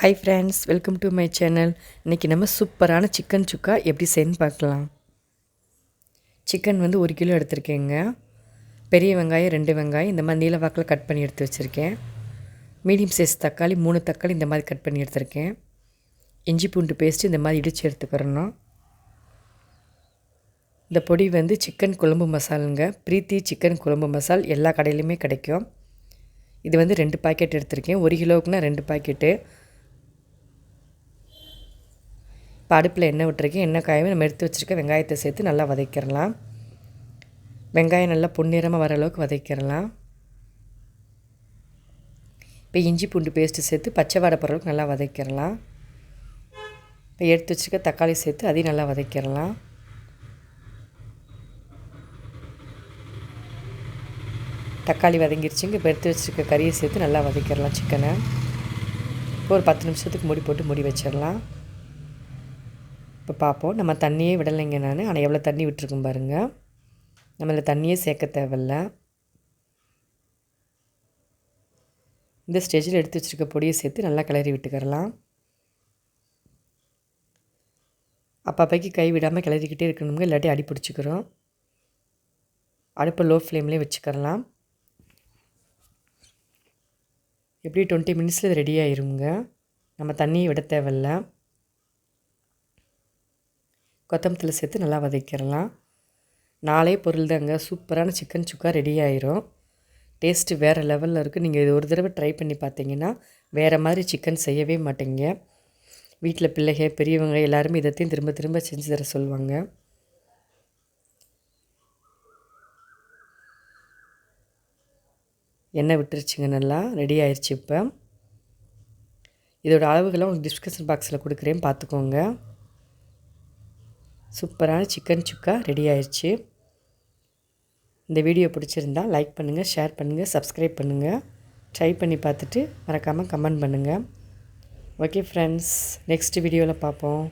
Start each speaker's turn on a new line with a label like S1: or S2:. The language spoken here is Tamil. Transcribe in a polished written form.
S1: Hi friends, welcome to my channel. இன்னைக்கு நம்ம சூப்பரான சிக்கன் சுக்கா எப்படி செய்யணும்னு பார்க்கலாம். சிக்கன் வந்து 1 கிலோ எடுத்துருக்கேங்க. பெரிய வெங்காயம் 2 வெங்காயம் இந்த மாதிரி நீல வாக்கில் கட் பண்ணி எடுத்து வச்சுருக்கேன். மீடியம் சைஸ் தக்காளி 3 தக்காளி இந்த மாதிரி கட் பண்ணி எடுத்துருக்கேன். இஞ்சி பூண்டு பேஸ்ட்டு இந்த மாதிரி இடித்து எடுத்துக்கிறணும். இந்த பொடி வந்து சிக்கன் குழம்பு மசாலுங்க. பிரீத்தி சிக்கன் குழம்பு மசால் எல்லா கடையிலையுமே கிடைக்கும். இது வந்து 2 பாக்கெட் எடுத்திருக்கேன். 1 கிலோவுக்குனா 2 பாக்கெட்டு. இப்போ அடுப்பில் எண்ணெய் விட்டுருக்கேன். எண்ணெய் காயவே நம்ம எடுத்து வச்சுருக்க வெங்காயத்தை சேர்த்து நல்லா வதக்கிடலாம். வெங்காயம் நல்லா பொன்னிறமாக வர அளவுக்கு வதக்கிடலாம். இப்போ இஞ்சி பூண்டு பேஸ்ட்டு சேர்த்து பச்சை வாடை போகிற அளவுக்கு நல்லா வதக்கிடலாம். இப்போ எடுத்து வச்சுருக்க தக்காளி சேர்த்து அதையும் நல்லா வதக்கிடலாம். தக்காளி வதங்கிருச்சுங்க. இப்போ எடுத்து வச்சுருக்க கறியை சேர்த்து நல்லா வதக்கிடலாம் சிக்கனை. இப்போ ஒரு 10 நிமிஷத்துக்கு மூடி போட்டு மூடி வச்சிடலாம். இப்போ பார்ப்போம். நம்ம தண்ணியே விடலைங்க ஆனால் எவ்வளோ தண்ணி விட்டுருக்கும் பாருங்கள். நம்ம இதில் தண்ணியே சேர்க்க தேவையில்ல. இந்த ஸ்டேஜில் எடுத்து வச்சுருக்க பொடியை சேர்த்து நல்லா கிளறி விட்டுக்கிறலாம். அப்பப்போக்கி கை விடாமல் கிளறிக்கிட்டே இருக்கணுங்க, இல்லாட்டி அடி பிடிச்சிக்கிறோம். அடுப்பை லோ ஃப்ளேம்லேயே வச்சுக்கிறலாம். எப்படி 20 மினிட்ஸில் இது ரெடி ஆயிருங்க. நம்ம தண்ணியை விட தேவையில்ல. கொத்தமல்லி சேர்த்து நல்லா வதக்கிடலாம். 4 பொருள் தாங்க, சூப்பரான சிக்கன் சுக்கா ரெடி ஆயிரும். டேஸ்ட்டு வேறு லெவலில் இருக்குது. நீங்கள் இது ஒரு தடவை ட்ரை பண்ணி பார்த்தீங்கன்னா வேறு மாதிரி சிக்கன் செய்யவே மாட்டீங்க. வீட்டில் பிள்ளைங்க பெரியவங்க எல்லாருமே இதைத்தையும் திரும்ப திரும்ப செஞ்சு தர சொல்லுவாங்க. எண்ணெய் விட்டுருச்சுங்க, நல்லா ரெடி ஆயிடுச்சு. இப்போ இதோட அளவுகள்லாம் உங்களுக்கு டிஸ்கிரிப்ஷன் பாக்ஸில் கொடுக்குறேன், பார்த்துக்கோங்க. சூப்பரான சிக்கன் சுக்கா ரெடி ஆயிடுச்சு. இந்த வீடியோ பிடிச்சிருந்தா லைக் பண்ணுங்கள், ஷேர் பண்ணுங்கள், சப்ஸ்கிரைப் பண்ணுங்கள். ட்ரை பண்ணி பார்த்துட்டு மறக்காமல் கமெண்ட் பண்ணுங்கள். ஓகே ஃப்ரெண்ட்ஸ், நெக்ஸ்ட் வீடியோவில் பார்ப்போம்.